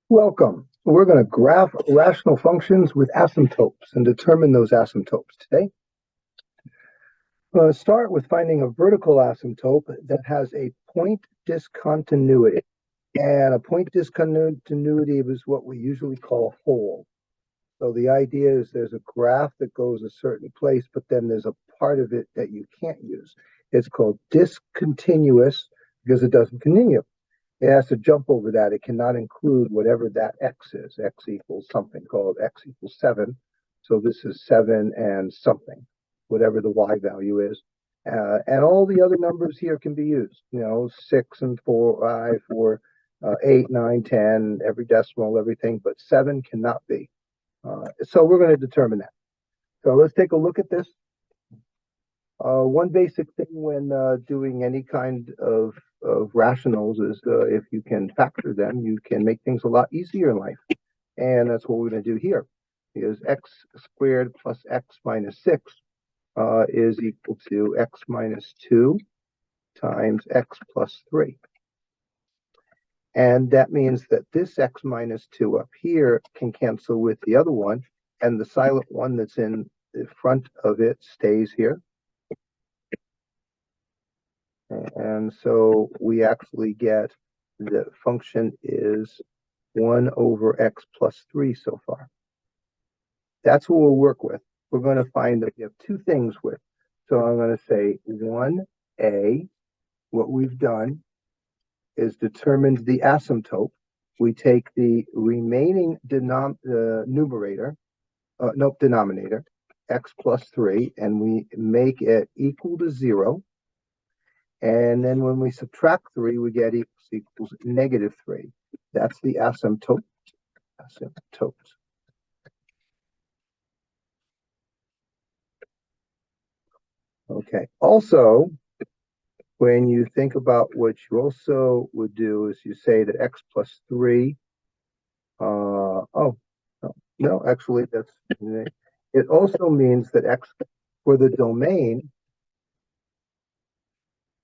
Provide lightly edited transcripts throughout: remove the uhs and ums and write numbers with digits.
Welcome. We're going to graph rational functions with asymptotes and determine those asymptotes today. Start with finding a vertical asymptote that has a point discontinuity. And a point discontinuity is what we usually call a hole. So the idea is there's a graph that goes a certain place, but then there's a part of it that you can't use. It's called discontinuous because it doesn't continue. It has to jump over that. It cannot include whatever that x is. X equals something called x equals 7. So this is 7 and something, whatever the y value is. And all the other numbers here can be used. 6 and 4, 5, 4, 8, 9, 10, every decimal, everything, but 7 cannot be. So we're going to determine that. So let's take a look at this. One basic thing when doing any kind of rationals is if you can factor them, you can make things a lot easier in life. And that's what we're going to do here. Because x squared plus x minus 6 is equal to x minus 2 times x plus 3. And that means that this x minus 2 up here can cancel with the other one, and the silent one that's in the front of it stays here. And so we actually get the function is 1 over x plus 3 so far. That's what we'll work with. We're going to find that we have two things with. So I'm going to say 1a, what we've done is determined the asymptote. We take the remaining denominator, x plus 3, and we make it equal to 0. And then when we subtract 3, we get x equals negative 3. That's the asymptote. Okay. Also, when you think about what you also would do is you say that x plus 3, actually that's, it also means that x for the domain,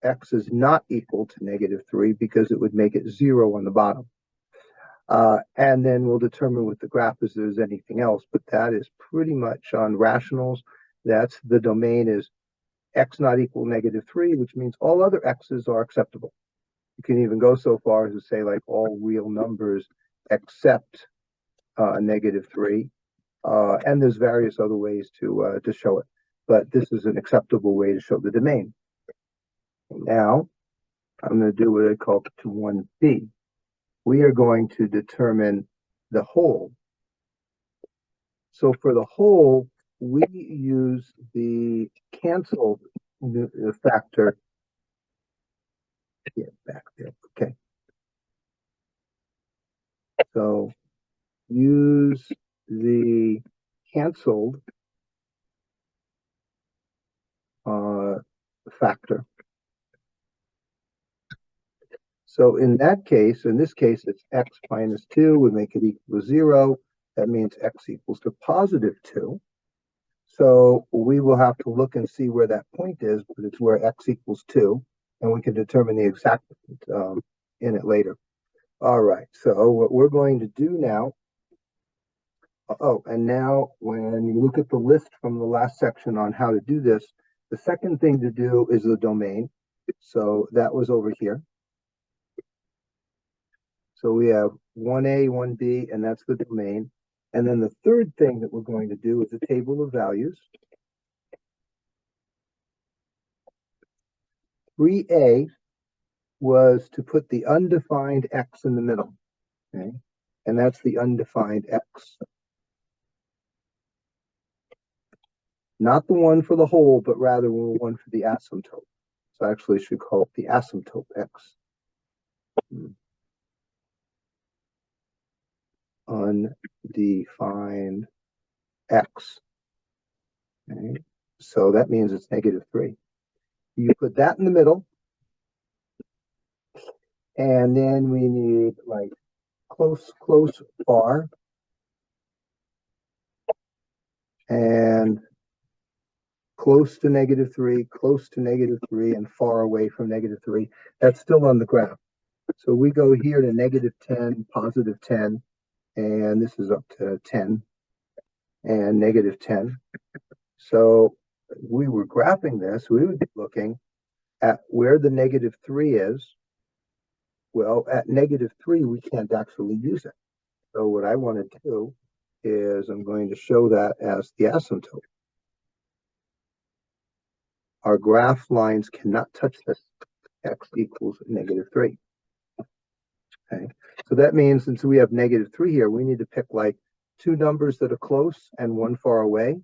x is not equal to negative 3 because it would make it 0 on the bottom. And then we'll determine with the graph if there's anything else, but that is pretty much on rationals. That's the domain is x not equal negative 3, which means all other x's are acceptable. You can even go so far as to say like all real numbers except negative 3. And there's various other ways to show it, but this is an acceptable way to show the domain. Now, I'm going to do what I call 1b. We are going to determine the whole. So for the whole, we use the cancel factor. Yeah, back there. Okay. So use the canceled factor. So in that case, in this case, it's x minus 2 would make it equal to 0. That means x equals to positive 2. So we will have to look and see where that point is, but it's where x equals 2, and we can determine the exact in it later. All right, so what we're going to do now, and now when you look at the list from the last section on how to do this, the second thing to do is the domain. So that was over here. So we have 1a, 1b, and that's the domain. And then the third thing that we're going to do is a table of values. 3a was to put the undefined x in the middle, okay? And that's the undefined x. Not the one for the whole, but rather the one for the asymptote. So I actually should call it the asymptote x. Undefined x. Okay. So that means it's negative 3. You put that in the middle. And then we need like close, far. And close to negative 3, close to negative 3, and far away from negative 3. That's still on the graph. So we go here to negative 10, positive 10. and this is up to 10 and negative 10. So we were graphing this, we would be looking at where the negative 3 is. Well, at negative 3, we can't actually use it. So what I want to do is I'm going to show that as the asymptote. Our graph lines cannot touch this. X equals negative 3. Okay, so that means since we have negative 3 here, we need to pick like two numbers that are close and one far away,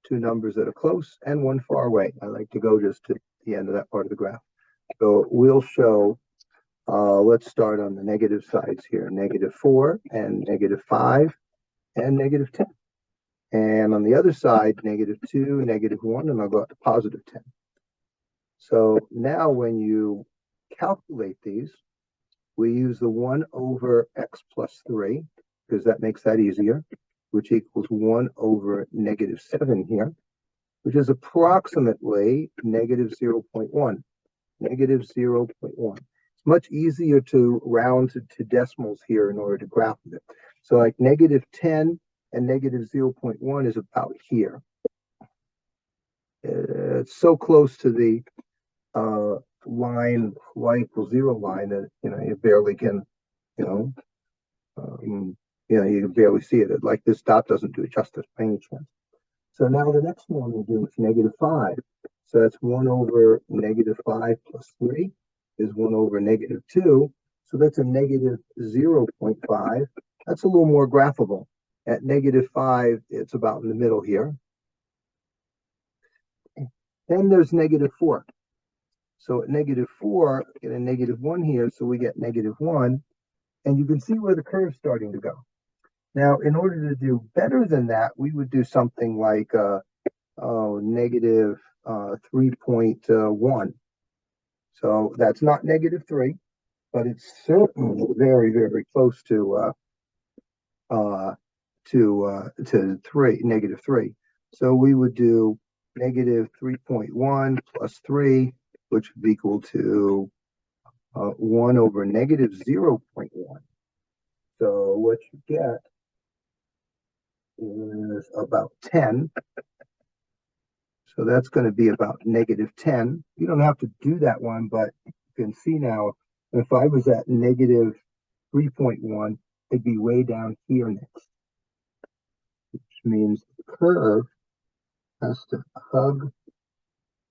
two numbers that are close and one far away. I like to go just to the end of that part of the graph. So we'll show, let's start on the negative sides here, negative 4 and negative 5 and negative 10. And on the other side, negative 2, negative 1, and I'll go up to positive 10. So now when you calculate these, we use the 1 over x plus 3, because that makes that easier, which equals 1 over negative 7 here, which is approximately negative 0.1. Negative 0.1. It's much easier to round to decimals here in order to graph it. So like negative 10 and negative 0.1 is about here. It's so close to the line y equals 0 line that you barely can you can barely see it. Like this dot doesn't do it justice by any chance. So now the next one we'll do is negative 5. So that's 1 over negative 5 plus 3 is 1 over negative 2. So that's a negative 0.5. That's a little more graphable. At negative 5, it's about in the middle here. Then there's negative 4. So at negative 4, get a negative 1 here, so we get negative 1. And you can see where the curve's starting to go. Now, in order to do better than that, we would do something like negative 3.1. So that's not negative 3, but it's certainly very, very close to 3, negative 3. So we would do negative 3.1 plus 3, which would be equal to 1 over negative 0.1. So what you get is about 10. So that's going to be about negative 10. You don't have to do that one, but you can see now, if I was at negative 3.1, it'd be way down here next, which means the curve has to hug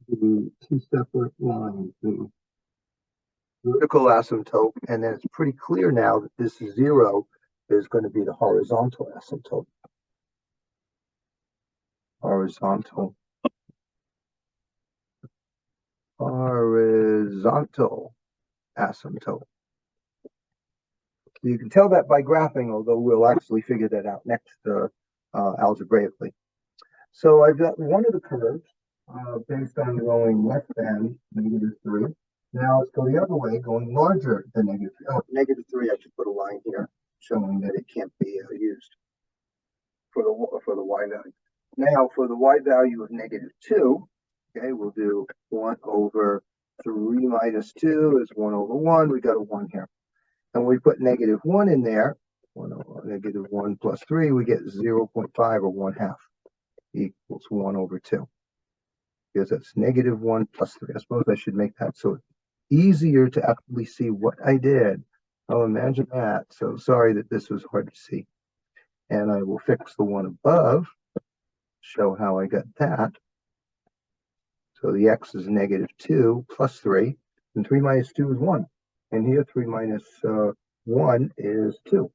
the two separate lines, the vertical asymptote, and then it's pretty clear now that this 0 is going to be the horizontal asymptote. Horizontal asymptote. You can tell that by graphing, although we'll actually figure that out next algebraically. So I've got one of the curves based on going less than negative 3. Now let's go the other way, going larger than negative 3. Oh, negative 3, I should put a line here showing that it can't be used for the y value. Now for the y value of negative 2, okay, we'll do 1 over 3 minus 2 is 1 over 1. We got a 1 here. And we put negative 1 in there, 1 over negative 1 plus 3, we get 0.5 or 1/2 equals 1 over 2. Because that's negative 1 plus 3. I suppose I should make that so it's easier to actually see what I did. Oh, imagine that. So sorry that this was hard to see. And I will fix the one above, show how I got that. So the x is negative 2 plus 3, and 3 minus 2 is 1. And here 3 minus 1 is 2.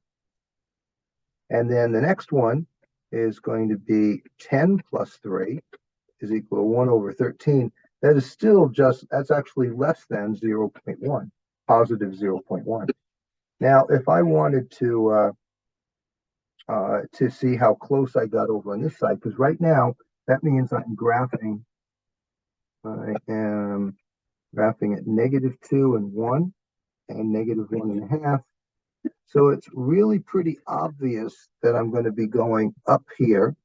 And then the next one is going to be 10 plus 3 is equal to 1 over 13. That is still that's actually less than 0.1, positive 0.1. Now, if I wanted to see how close I got over on this side, because right now, that means I'm graphing. I am graphing at negative 2 and 1 and negative 1.5. So it's really pretty obvious that I'm going to be going up here.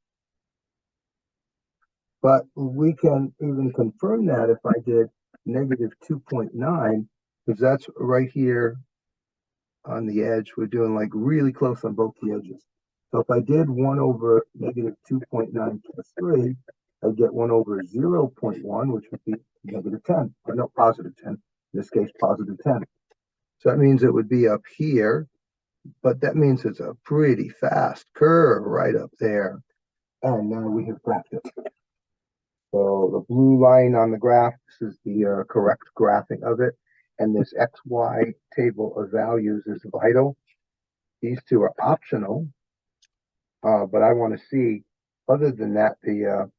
But we can even confirm that if I did negative 2.9, because that's right here on the edge. We're doing like really close on both the edges. So if I did 1 over negative 2.9 plus 3, I'd get 1 over 0.1, which would be negative 10, or no, positive 10. In this case, positive 10. So that means it would be up here, but that means it's a pretty fast curve right up there. And now we have graphed it. So the blue line on the graph, this is the correct graphing of it. And this XY table of values is vital. These two are optional, but I want to see, other than that, the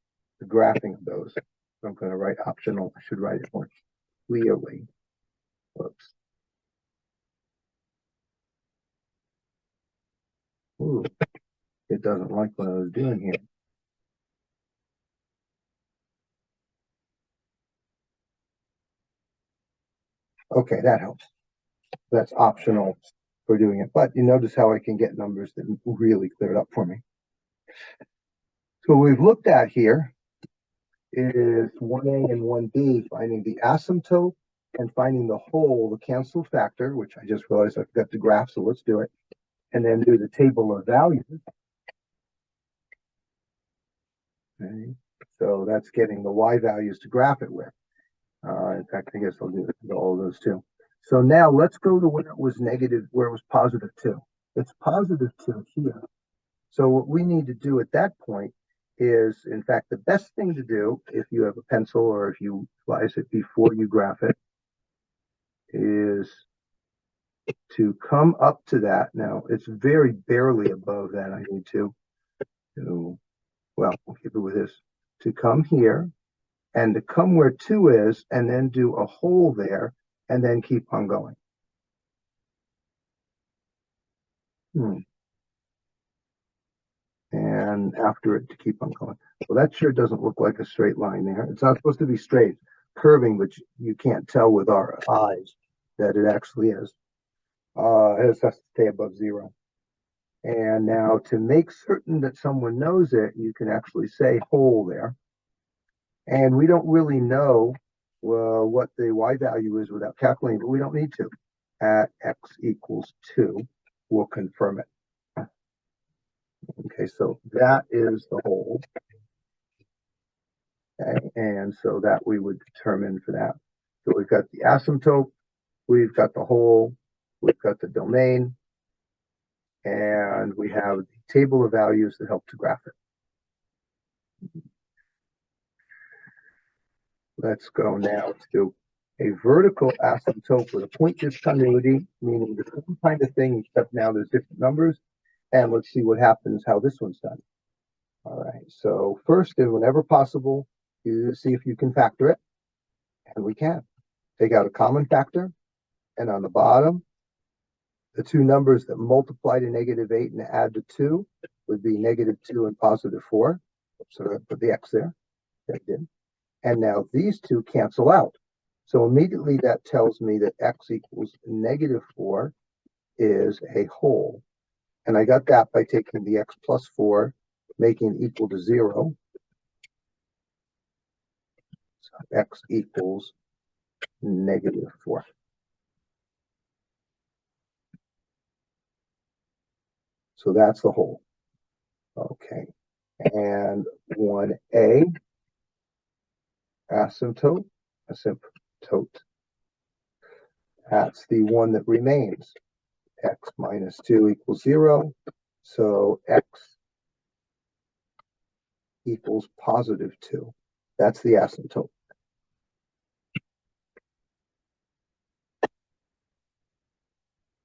graphing of those. So I'm going to write optional. I should write it more clearly. Whoops. Ooh, it doesn't like what I was doing here. Okay, that helps. That's optional for doing it. But you notice how I can get numbers that really clear it up for me. So what we've looked at here is 1a and 1b, finding the asymptote and finding the whole, the cancel factor, which I just realized I forgot to graph, so let's do it. And then do the table of values. Okay. So that's getting the y values to graph it with. In fact, I guess I'll do all of those too. So now let's go to where it was negative, where it was positive 2. It's positive 2 here. So what we need to do at that point is, in fact, the best thing to do, if you have a pencil or if you slice it before you graph it, is to come up to that. Now, it's very barely above that. I need to, well, we'll keep it with this, to come here and to come where 2 is and then do a hole there and then keep on going. And after it to keep on going. Well, that sure doesn't look like a straight line there. It's not supposed to be straight, curving, but you can't tell with our eyes that it actually is. It has to stay above 0. And now to make certain that someone knows it, you can actually say hole there. And we don't really know what the y value is without calculating, but we don't need to. At x equals 2, we'll confirm it. Okay, so that is the hole. Okay, and so that we would determine for that. So we've got the asymptote, we've got the hole, we've got the domain, and we have the table of values that help to graph it. Let's go now to a vertical asymptote with a point discontinuity, meaning the same kind of thing, except now there's different numbers. And let's see what happens, how this one's done. All right, so first, and whenever possible, you see if you can factor it. And we can. Take out a common factor, and on the bottom, the two numbers that multiply to negative 8 and add to 2 would be negative 2 and positive 4. So I put the x there. That did. And now these two cancel out. So immediately that tells me that x equals negative 4 is a whole. And I got that by taking the x plus 4, making it equal to 0. So x equals negative 4. So that's the whole. Okay. And 1a, asymptote. That's the one that remains. X minus 2 equals 0. So x equals positive 2. That's the asymptote.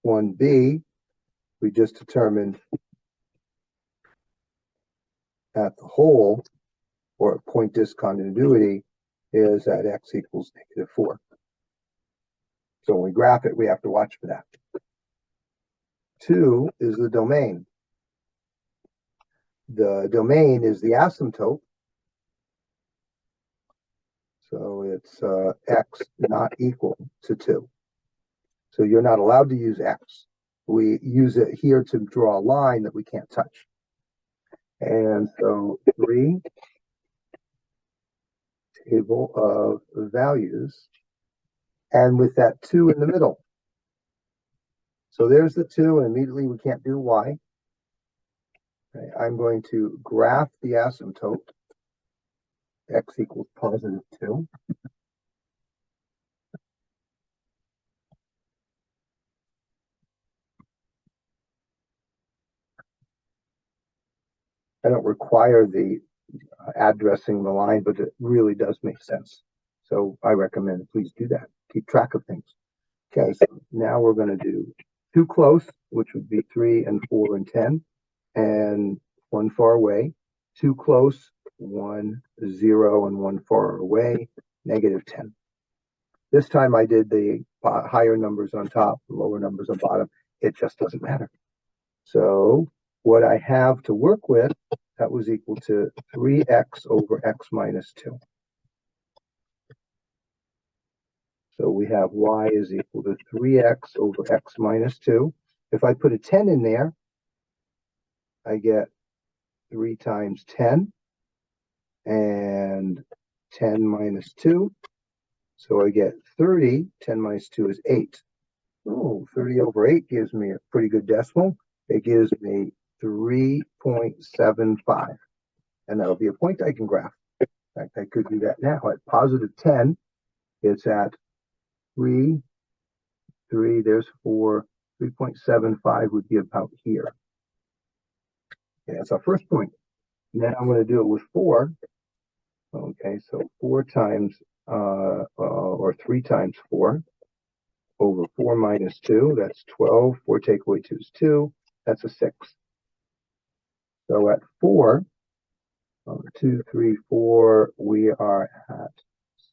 One B, we just determined that the whole, or point discontinuity, is at x equals negative 4. So when we graph it, we have to watch for that. 2 is the domain. The domain is the asymptote. So it's x not equal to 2. So you're not allowed to use x. We use it here to draw a line that we can't touch. And so 3, table of values, and with that 2 in the middle. So there's the 2, and immediately we can't do y. Okay, I'm going to graph the asymptote. X equals positive 2. I don't require the addressing the line, but it really does make sense. So I recommend please do that. Keep track of things. Okay, so now we're going to do 2 close, which would be 3 and 4 and 10, and 1 far away. 2 close, 1, 0, and 1 far away, negative 10. This time I did the higher numbers on top, lower numbers on bottom. It just doesn't matter. So what I have to work with, that was equal to 3x over x minus 2. So we have y is equal to 3x over x minus 2. If I put a 10 in there, I get 3 times 10, and 10 minus 2. So I get 30. 10 minus 2 is 8. Oh, 30 over 8 gives me a pretty good decimal. It gives me 3.75. And that'll be a point I can graph. In fact, I could do that now. At positive 10, it's at 3, there's 4, 3.75 would be about here. Okay, that's our first point. Now I'm going to do it with 4. Okay, so 4 times, or 3 times 4 over 4 minus 2, that's 12. 4 take away 2 is 2. That's a 6. So at 4, 2, 3, 4, we are at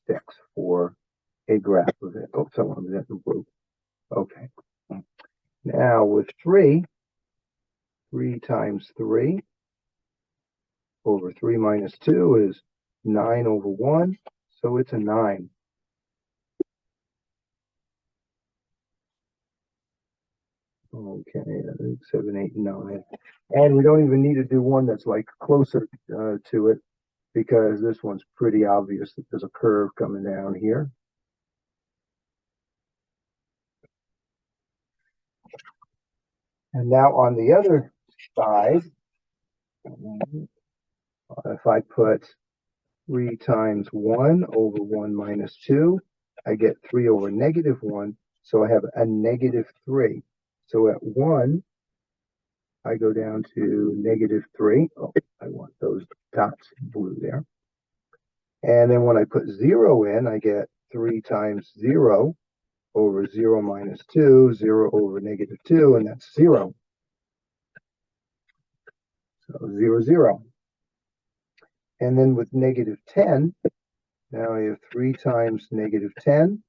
6 for a graph of it. Oh, someone was in blue. Okay. Now with 3 times 3 over 3 minus 2 is 9 over 1, so it's a 9. Okay, 7, 8, 9. And we don't even need to do one that's like closer to it, because this one's pretty obvious that there's a curve coming down here. And now on the other side, if I put 3 times 1 over 1 minus 2, I get 3 over negative 1, so I have a negative 3. So at 1, I go down to negative 3. Oh, I want those dots blue there. And then when I put 0 in, I get 3 times 0 over 0 minus 2, 0 over negative 2, and that's 0. So 0, 0. And then with negative 10, now I have 3 times negative 10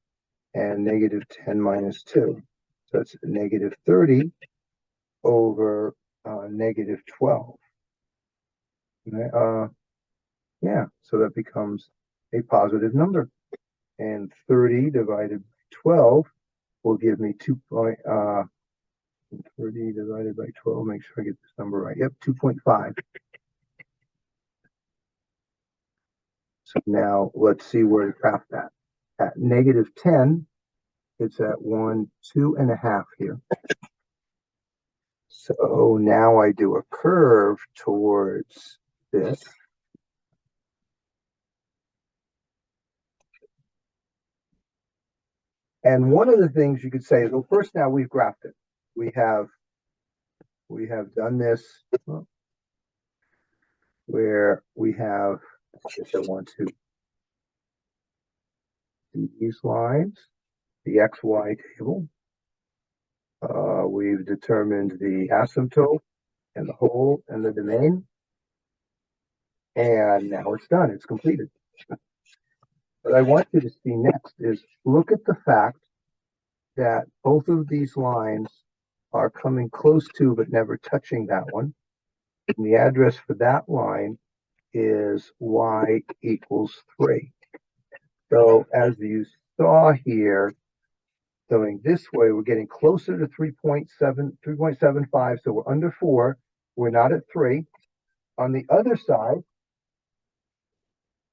and negative 10 minus 2. So it's negative 30 over negative 12. Yeah, so that becomes a positive number. And 30 divided by 12 will give me 30 divided by 12, make sure I get this number right. Yep, 2.5. So now let's see where to graph that. At negative 10, it's at 1, 2.5 here. So now I do a curve towards this. And one of the things you could say is, well, first now we've graphed it. We have done this where we have, I guess I want to do these lines, the XY table. We've determined the asymptote and the hole and the domain. And now it's done, it's completed. What I want you to see next is look at the fact that both of these lines are coming close to but never touching that one. And the address for that line is y equals 3. So as you saw here, going this way, we're getting closer to 3.75, so we're under 4. We're not at 3. On the other side,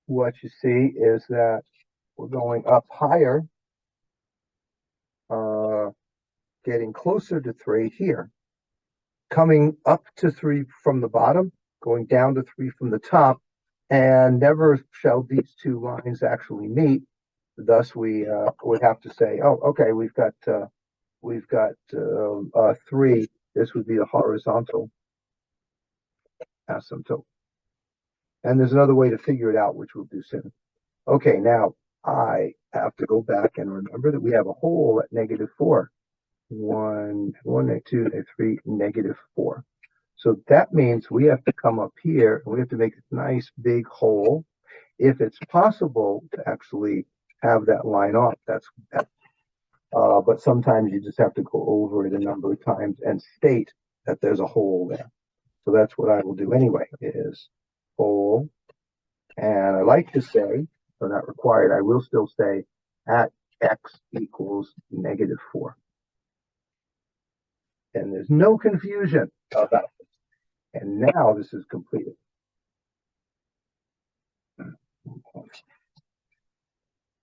what you see is that we're going up higher. getting closer to 3 here, coming up to 3 from the bottom, going down to 3 from the top, and never shall these two lines actually meet. Thus, we would have to say, oh, okay, we've got 3. This would be a horizontal asymptote. And there's another way to figure it out, which we'll do soon. Okay, now I have to go back and remember that we have a hole at -4. 1, 2, 3, -4. So that means we have to come up here and we have to make a nice big hole. If it's possible to actually have that line off, but sometimes you just have to go over it a number of times and state that there's a hole there. So that's what I will do anyway, is hole. And I like to say, though not required, I will still say at x equals -4. And there's no confusion about this. And now this is completed.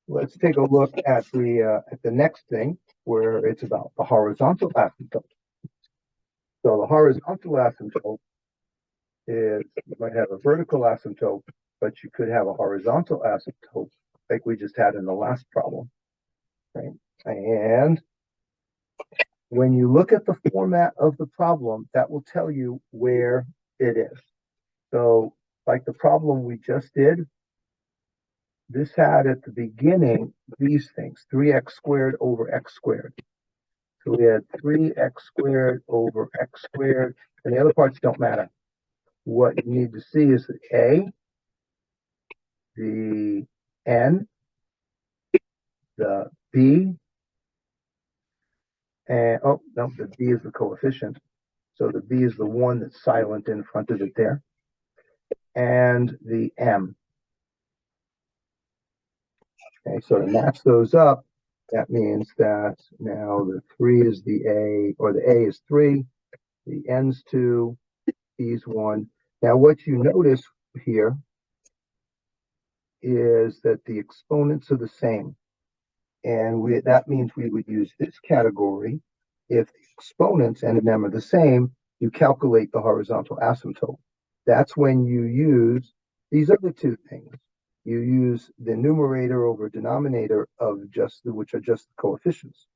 Let's take a look at the next thing, where it's about the horizontal asymptote. So the horizontal asymptote is, you might have a vertical asymptote, but you could have a horizontal asymptote, like we just had in the last problem. Right? And when you look at the format of the problem, that will tell you where it is. So, like the problem we just did, this had at the beginning these things, 3x squared over x squared. So we had 3x squared over x squared, and the other parts don't matter. What you need to see is the a, the n, the b, and oh no, the b is the coefficient. So the b is the one that's silent in front of it there, and the m. Okay, so to match those up, that means that now the 3 is the a, or the a is 3, the n's 2, b's 1. Now what you notice here is that the exponents are the same. And that means we would use this category. If the exponents n and m are the same, you calculate the horizontal asymptote. That's when you use these other two things. You use the numerator over denominator of which are just the coefficients.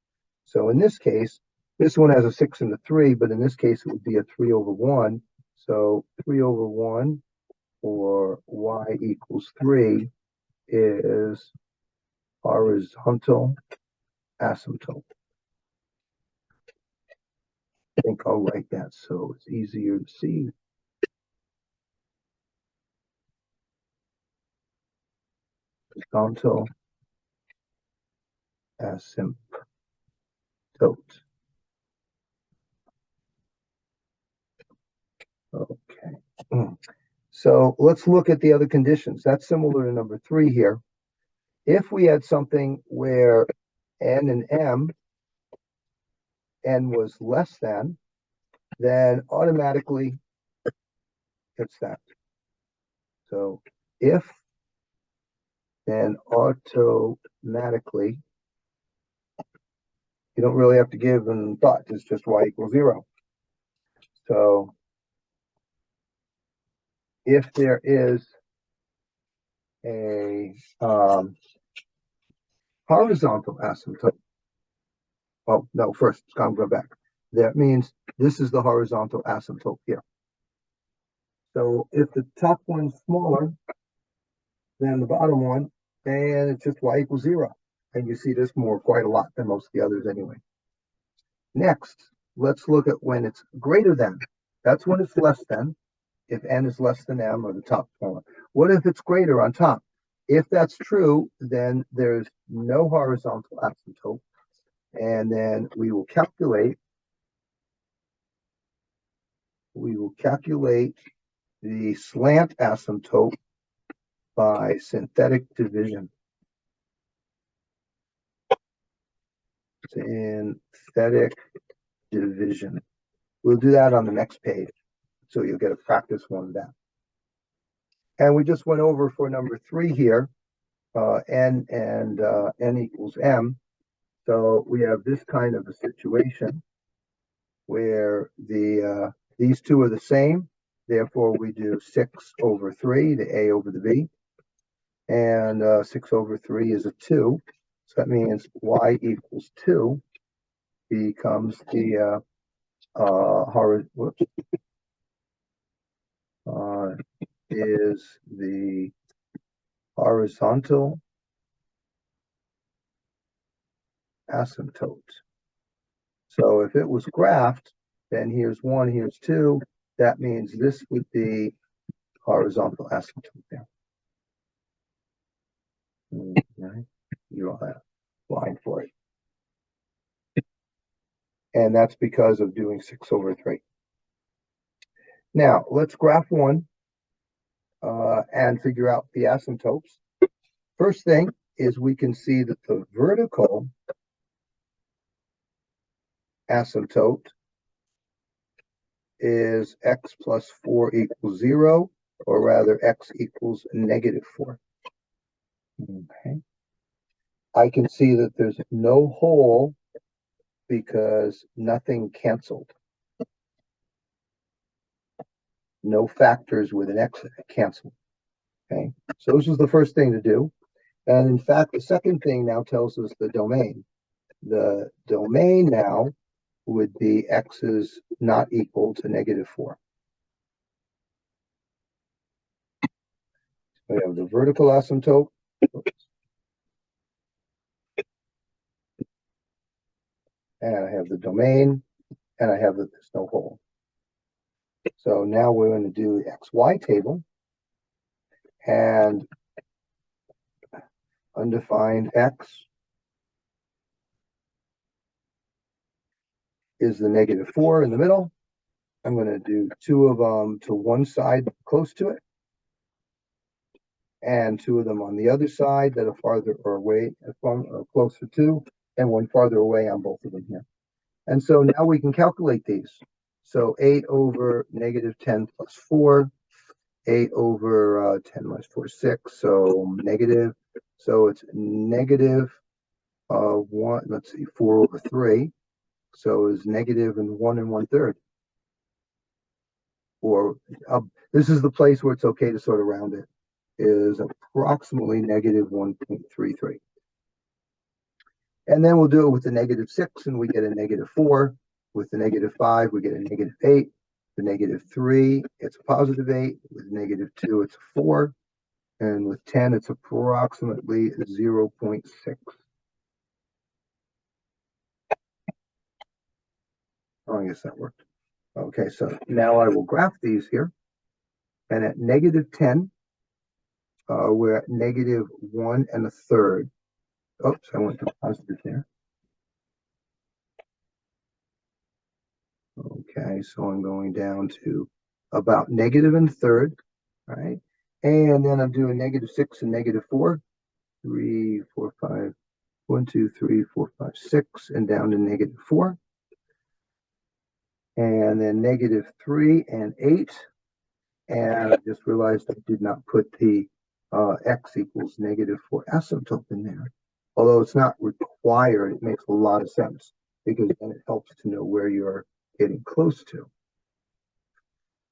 So in this case, this one has a 6 and a 3, but in this case, it would be a 3 over 1. So 3 over 1, or y equals 3, is horizontal asymptote. I think I'll write that so it's easier to see. Horizontal asymptote. Okay. So let's look at the other conditions. That's similar to number 3 here. If we had something where n and m, n was less than, then automatically it's that. So if, then automatically, you don't really have to give them thought. It's just y equals 0. So if there is a horizontal asymptote, oh no, first I'm going back. That means this is the horizontal asymptote here. So if the top one's smaller than the bottom one, and it's just y equals 0. And you see this quite a lot than most of the others anyway. Next, let's look at when it's greater than. That's when it's less than, if n is less than m, or the top smaller. What if it's greater on top? If that's true, then there's no horizontal asymptote. And then we will calculate the slant asymptote by synthetic division. Synthetic division. We'll do that on the next page, so you'll get a practice one of that. And we just went over for number 3 here, n equals m. So we have this kind of a situation where these two are the same. Therefore, we do 6/3, the A over the B. And 6/3 is a 2. So that means y equals 2 becomes the is the horizontal asymptote. So if it was graphed, then here's 1, here's 2. That means this would be horizontal asymptote there. Right? You don't have line for it. And that's because of doing 6/3. Now, let's graph 1 and figure out the asymptotes. First thing is we can see that the vertical asymptote is x plus 4 equals 0, or rather x equals -4. Okay. I can see that there's no hole because nothing canceled. No factors with an x canceled. Okay, so this is the first thing to do. And in fact, the second thing now tells us the domain. The domain now would be x is not equal to -4. We have the vertical asymptote. And I have the domain, and I have that there's no hole. So now we're going to do the XY table. And undefined x is the -4 in the middle. I'm going to do 2 of them to one side close to it, and 2 of them on the other side that are farther away from or closer to, and 1 farther away on both of them here. And so now we can calculate these. So 8 over -10 plus 4, 8 over 10 minus 4 is 6, so negative. So it's -1, let's see, 4/3. So is negative and 1 1/3. Or this is the place where it's okay to sort of round it, is approximately -1.33. And then we'll do it with the -6 and we get a -4. With the -5, we get a -8. The -3, it's a +8. With -2, it's a 4. And with 10, it's approximately 0.6. Oh, I guess that worked. Okay, so now I will graph these here. And at -10, we're at -1 1/3. Oops, I went to positive there. Okay, so I'm going down to about -1 1/3, right? And then I'm doing -6 and -4. 3, 4, 5, 1, 2, 3, 4, 5, 6, and down to -4. And then -3 and 8. And I just realized I did not put the x equals -4 asymptote in there. Although it's not required, it makes a lot of sense because then it helps to know where you're getting close to.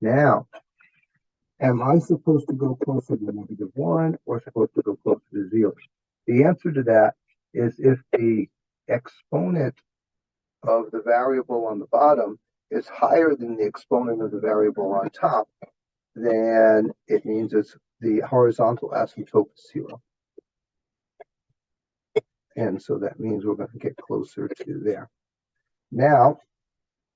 Now, am I supposed to go closer to -1 or supposed to go closer to 0? The answer to that is if the exponent of the variable on the bottom is higher than the exponent of the variable on top, then it means it's the horizontal asymptote is 0. And so that means we're going to get closer to there. Now,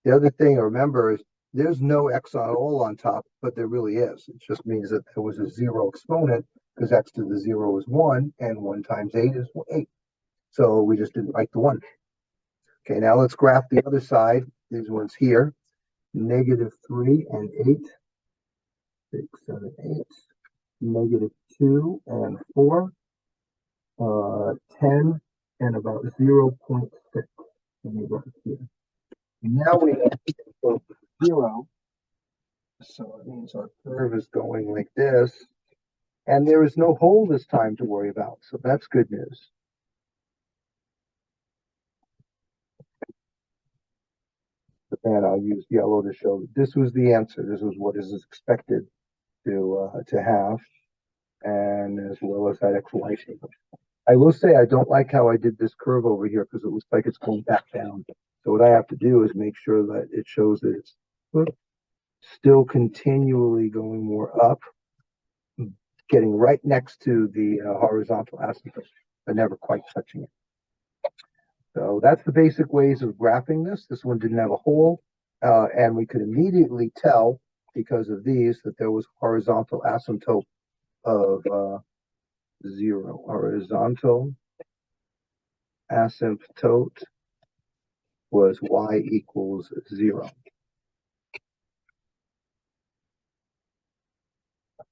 the other thing to remember is there's no x at all on top, but there really is. It just means that there was a 0 exponent because x to the 0 is 1, and 1 times 8 is 8. So we just didn't write the 1. Okay, now let's graph the other side. These ones here, -3 and 8, 6, 7, 8, -2 and 4, 10, and about 0.6. Let me write here. Now we have to get close to 0. So it means our curve is going like this. And there is no hole this time to worry about. So that's good news. And I'll use yellow to show that this was the answer. This was what is expected to have, and as well as that explanation. I will say I don't like how I did this curve over here because it looks like it's going back down. So what I have to do is make sure that it shows that it's still continually going more up, getting right next to the horizontal asymptote, but never quite touching it. So that's the basic ways of graphing this. This one didn't have a hole, and we could immediately tell because of these that there was horizontal asymptote of 0. Horizontal asymptote was y equals 0.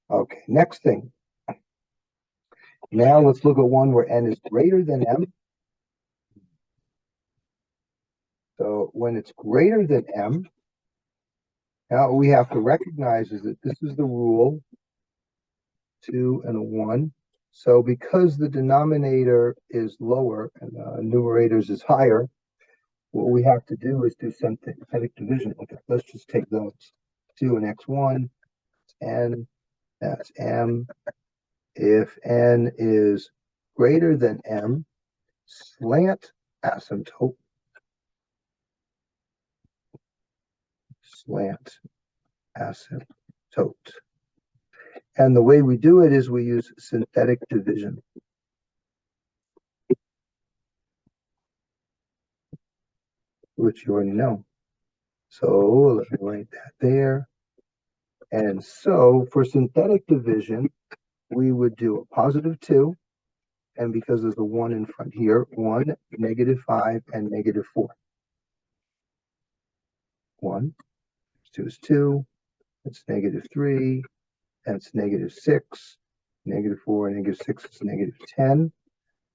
Okay, next thing. Now let's look at one where n is greater than m. So when it's greater than m, now what we have to recognize is that this is the rule, 2 and a 1. So because the denominator is lower and the numerators is higher, what we have to do is do synthetic division. Okay, let's just take those. 2 and x1, n, that's m. If n is greater than m, slant asymptote, And the way we do it is we use synthetic division. Which you already know. So let me write that there. And so for synthetic division, we would do a positive 2. And because there's a 1 in front here, 1, -5, and -4. 1, 2 is 2, that's -3, that's -6, -4, and -6 is -10.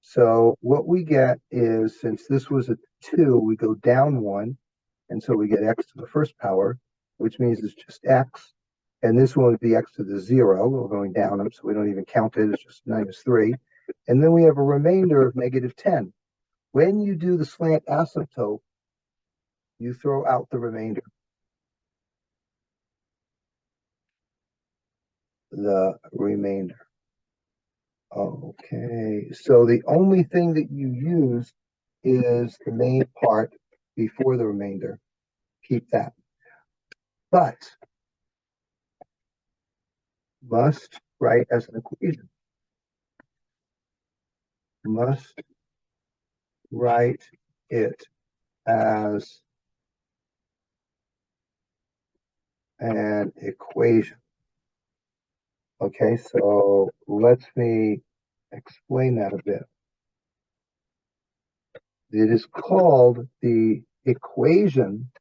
So what we get is, since this was a 2, we go down 1, and so we get x to the first power, which means it's just x. And this one would be x to the 0. We're going down them, so we don't even count it. It's just -3. And then we have a remainder of -10. When you do the slant asymptote, you throw out the remainder. The remainder. Okay, so the only thing that you use is the main part before the remainder. Keep that. But must write as an equation. Must write it as an equation. Okay, so let me explain that a bit. It is called the equation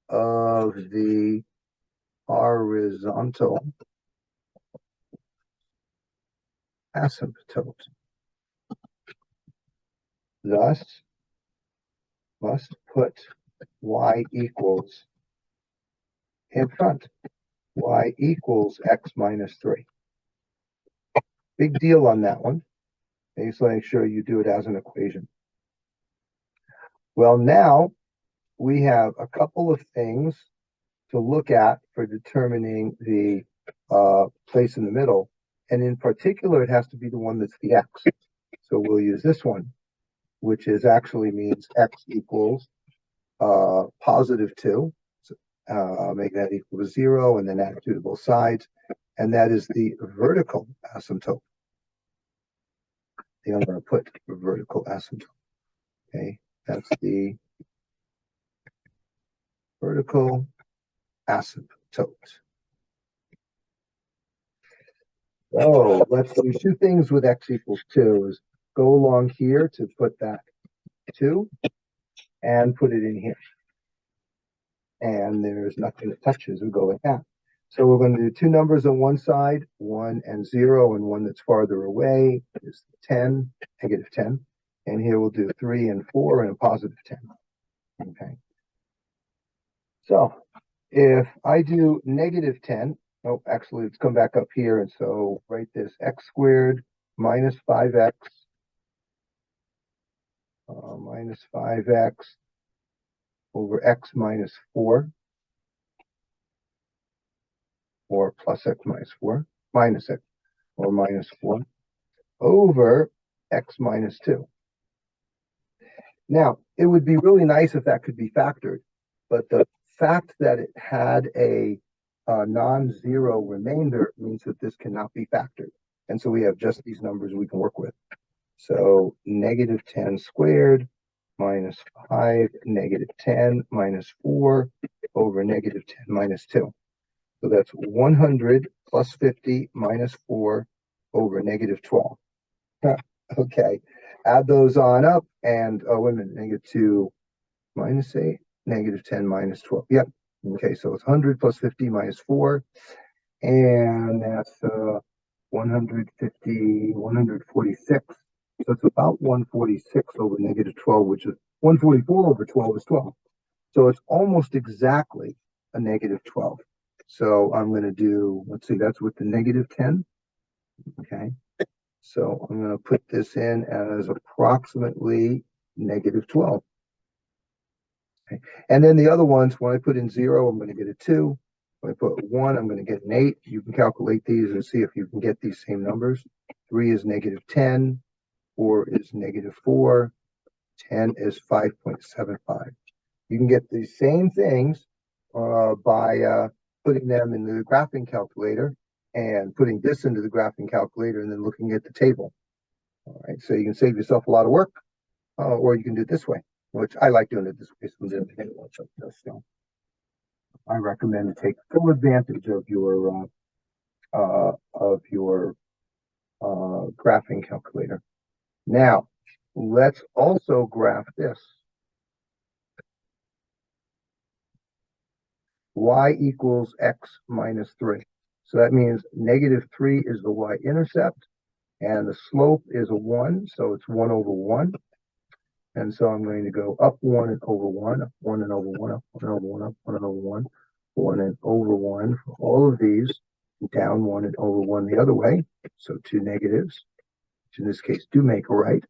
of the horizontal asymptote. Thus, must put y equals in front. Y equals x minus 3. Big deal on that one. And just make sure you do it as an equation. Well, now we have a couple of things to look at for determining the place in the middle. And in particular, it has to be the one that's the x. So we'll use this one, which is actually means x equals positive 2. So, make that equal to 0 and then add 2 to both sides. And that is the vertical asymptote. I'm going to put vertical asymptote. Okay, that's the vertical asymptote. So let's do 2 things with x equals 2 is go along here to put that 2 and put it in here. And there's nothing that touches. We go like that. So we're going to do 2 numbers on one side, 1 and 0, and one that's farther away is 10, -10. And here we'll do 3 and 4 and a positive 10. Okay. So if I do -10, oh, actually, let's come back up here. And so write this x squared minus 5x minus 5x over x minus 4, or plus x minus 4, minus x, or minus 4, over x minus 2. Now, it would be really nice if that could be factored, but the fact that it had a non-zero remainder means that this cannot be factored. And so we have just these numbers we can work with. So negative 10 squared minus 5, negative 10 minus 4 over negative 10 minus 2. So that's 100 plus 50 minus 4 over negative 12. Okay, add those on up, and oh, wait a minute, negative 2 minus 8, negative 10 minus 12. Yep. Okay, so it's 100 plus 50 minus 4, and that's 150, 146. So it's about 146 over negative 12, which is 144 over 12 is 12. So it's almost exactly a negative 12. So I'm going to do, let's see, that's with the negative 10. Okay. So I'm going to put this in as approximately negative 12. Okay. And then the other ones, when I put in 0, I'm going to get a 2. When I put 1, I'm going to get an 8. You can calculate these and see if you can get these same numbers. 3 is negative 10. 4 is negative 4. 10 is 5.75. You can get these same things by putting them in the graphing calculator and putting this into the graphing calculator and then looking at the table. All right, so you can save yourself a lot of work, or you can do it this way, which I like doing it this way. So I recommend to take full advantage of your graphing calculator. Now, let's also graph this. Y equals x minus 3. So that means negative 3 is the y-intercept, and the slope is a 1, so it's 1 over 1. And so I'm going to go up 1 and over 1, up 1 and over 1, up 1 and over 1, up 1 and over 1, 1 and over 1 for all of these, down 1 and over 1 the other way. So 2 negatives, which in this case do make a right.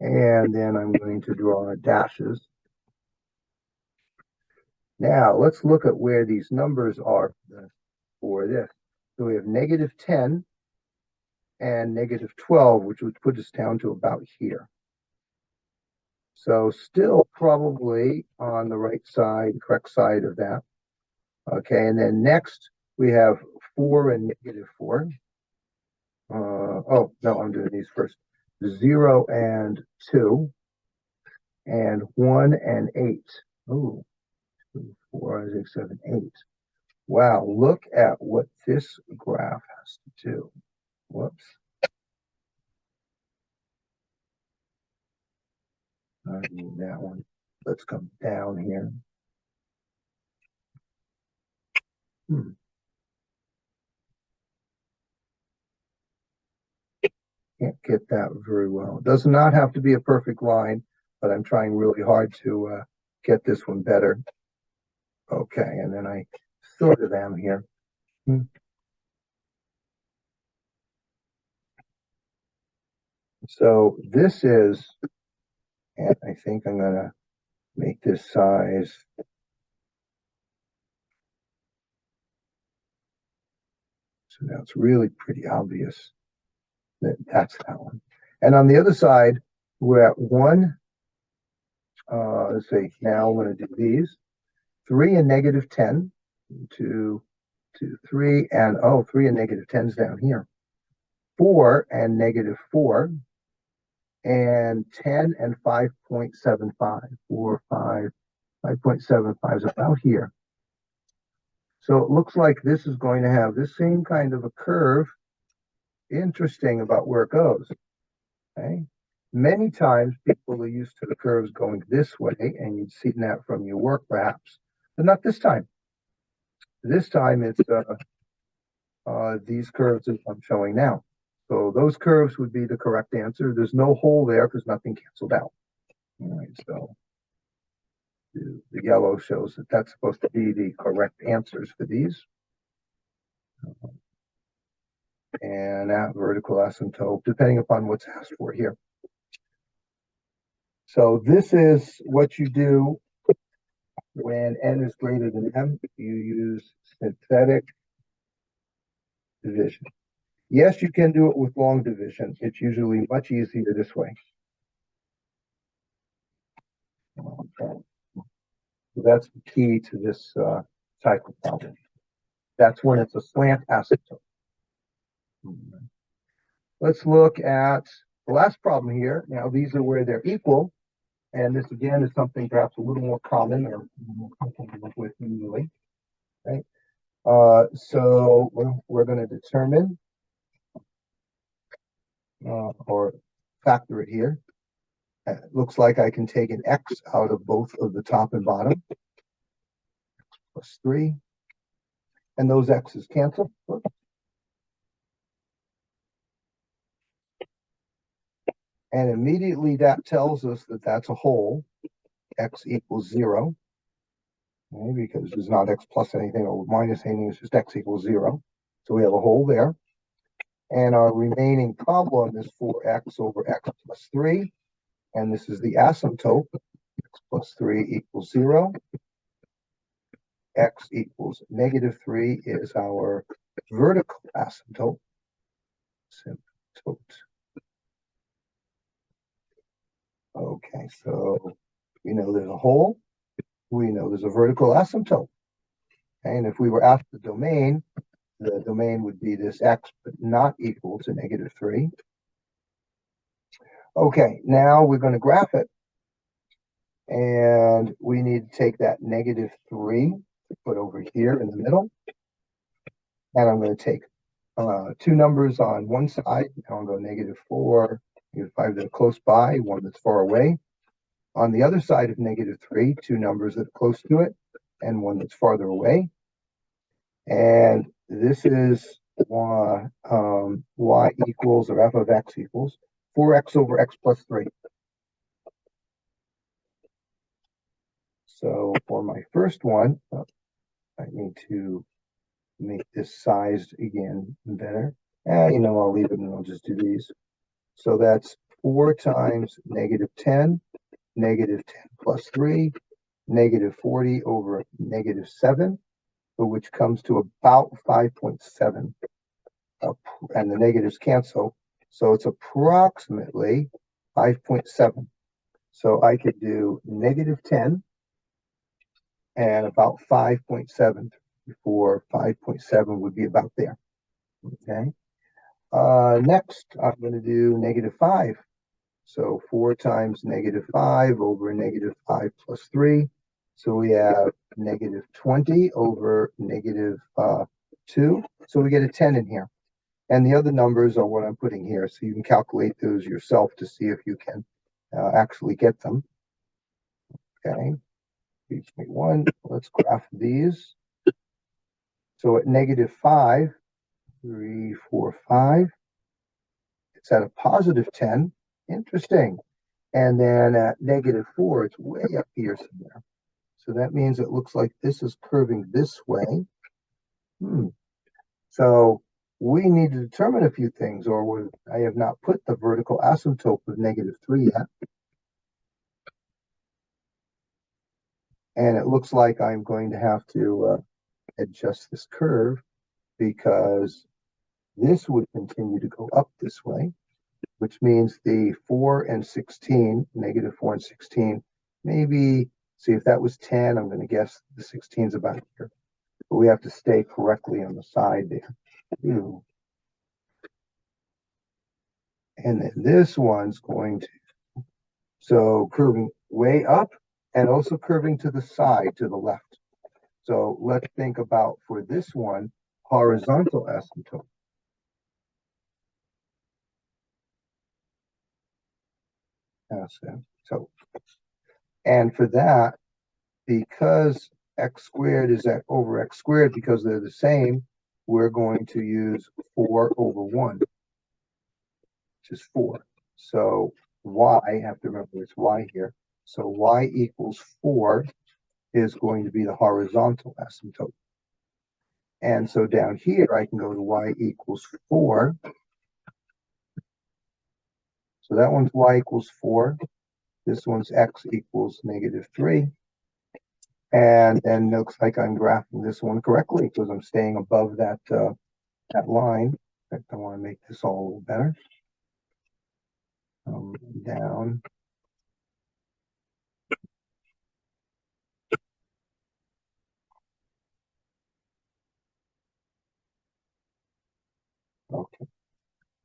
And then I'm going to draw dashes. Now, let's look at where these numbers are for this. So we have negative 10 and negative 12, which would put us down to about here. So still probably on the right side, correct side of that. Okay, and then next we have 4 and negative 4. Oh, no, I'm doing these first. 0 and 2, and 1 and 8. Oh, 2, 4, 6, 7, 8. Wow, look at what this graph has to do. Whoops. I need that one. Let's come down here. Can't get that very well. It does not have to be a perfect line, but I'm trying really hard to get this one better. Okay, and then I sort of am here. So this is, and I think I'm going to make this size. So now it's really pretty obvious that that's that one. And on the other side, we're at 1. Let's see, now I'm going to do these. 3 and negative 10. 2, 2, 3, and 3 and negative 10's down here. 4 and negative 4, and 10 and 5.75. 4, 5, 5.75 is about here. So it looks like this is going to have this same kind of a curve. Interesting about where it goes. Okay. Many times people are used to the curves going this way, and you've seen that from your work perhaps, but not this time. This time it's these curves that I'm showing now. So those curves would be the correct answer. There's no hole there because nothing canceled out. All right, so the yellow shows that that's supposed to be the correct answers for these. And at vertical asymptote, depending upon what's asked for here. So this is what you do when n is greater than m, you use synthetic division. Yes, you can do it with long division. It's usually much easier this way. Okay. So that's the key to this type of problem. That's when it's a slant asymptote. Let's look at the last problem here. Now, these are where they're equal. And this, again, is something perhaps a little more common or more comfortable with usually. Right? So we're going to determine or factor it here. It looks like I can take an x out of both of the top and bottom. X plus 3. And those x's cancel. And immediately that tells us that that's a whole. X equals 0. Okay, because there's not x plus anything or minus anything, it's just x equals 0. So we have a whole there. And our remaining problem is 4x over x plus 3. And this is the asymptote. X plus 3 equals 0. X equals negative 3 is our vertical asymptote. Okay, so we know there's a whole. We know there's a vertical asymptote. And if we were asked the domain would be this x, but not equal to negative 3. Okay, now we're going to graph it. And we need to take that negative 3 to put over here in the middle. And I'm going to take two numbers on one side. I'll go negative 4, negative 5 that are close by, one that's far away. On the other side of negative 3, two numbers that are close to it, and one that's farther away. And this is y equals, or f of x equals, 4x over x plus 3. So for my first one, I need to make this sized again better. I'll leave it and I'll just do these. So that's 4 times negative 10, negative 10 plus 3, negative 40 over negative 7, which comes to about 5.7. And the negatives cancel. So it's approximately 5.7. So I could do negative 10 and about 5.7 before 5.7 would be about there. Okay. Next, I'm going to do negative 5. So 4 times negative 5 over negative 5 plus 3. So we have negative 20 over negative 2. So we get a 10 in here. And the other numbers are what I'm putting here. So you can calculate those yourself to see if you can actually get them. Okay. Reach me 1. Let's graph these. So at negative 5, 3, 4, 5. It's at a positive 10. Interesting. And then at negative 4, it's way up here somewhere. So that means it looks like this is curving this way. So we need to determine a few things, or I have not put the vertical asymptote of negative 3 yet. And it looks like I'm going to have to adjust this curve because this would continue to go up this way, which means the 4 and 16, negative 4 and 16, maybe, see if that was 10, I'm going to guess the 16 is about here. But we have to stay correctly on the side there. Ooh. And then this one's going to, so curving way up and also curving to the side, to the left. So let's think about, for this one, horizontal asymptote. Asymptote. And for that, because x squared is over x squared, because they're the same, we're going to use 4 over 1, which is 4. So y, I have to remember it's y here. So y equals 4 is going to be the horizontal asymptote. And so down here, I can go to y equals 4. So that one's y equals 4. This one's x equals negative 3. And then it looks like I'm graphing this one correctly because I'm staying above that that line. In fact, I want to make this all a little better. Down. Okay,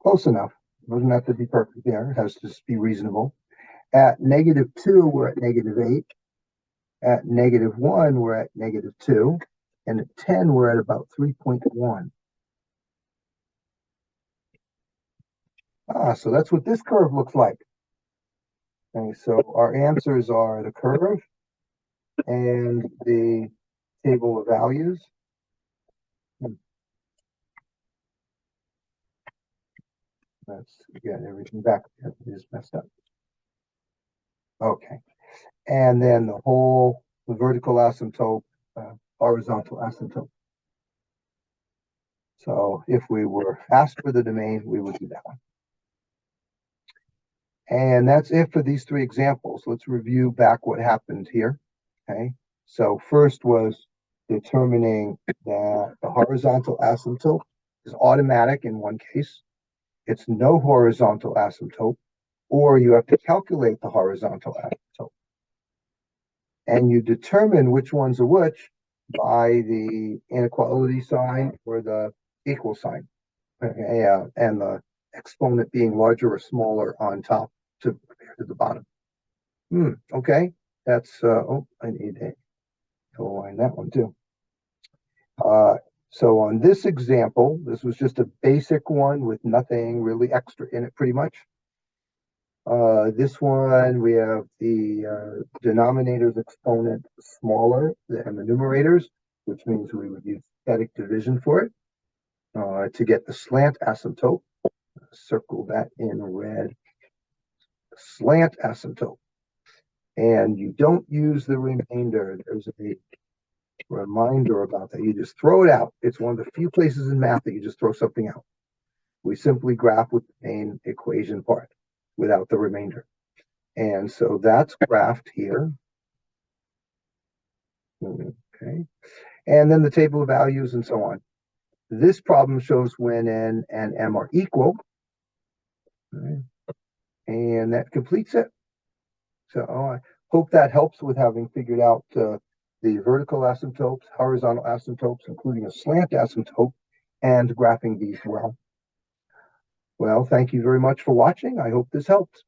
close enough. Doesn't have to be perfect there. It has to just be reasonable. At -2, we're at -8. At -1, we're at -2. And at 10, we're at about 3.1. So that's what this curve looks like. Okay, so our answers are the curve and the table of values. Let's get everything back. It is messed up. Okay. And then the vertical asymptote, horizontal asymptote. So if we were asked for the domain, we would do that one. And that's it for these three examples. Let's review back what happened here. Okay. So first was determining that the horizontal asymptote is automatic in one case. It's no horizontal asymptote, or you have to calculate the horizontal asymptote. And you determine which ones are which by the inequality sign or the equal sign. And the exponent being larger or smaller on top to compare to the bottom. Okay, that's, I need to align that one too. So on this example, this was just a basic one with nothing really extra in it, pretty much. This one, we have the denominator's exponent smaller than the numerators, which means we would use static division for it. To get the slant asymptote, circle that in red, slant asymptote. And you don't use the remainder. There's a reminder about that. You just throw it out. It's one of the few places in math that you just throw something out. We simply graph with the main equation part without the remainder. And so that's graphed here. Okay. And then the table of values and so on. This problem shows when n and m are equal. Okay. And that completes it. So I hope that helps with having figured out the vertical asymptotes, horizontal asymptotes, including a slant asymptote, and graphing these well. Well, thank you very much for watching. I hope this helps.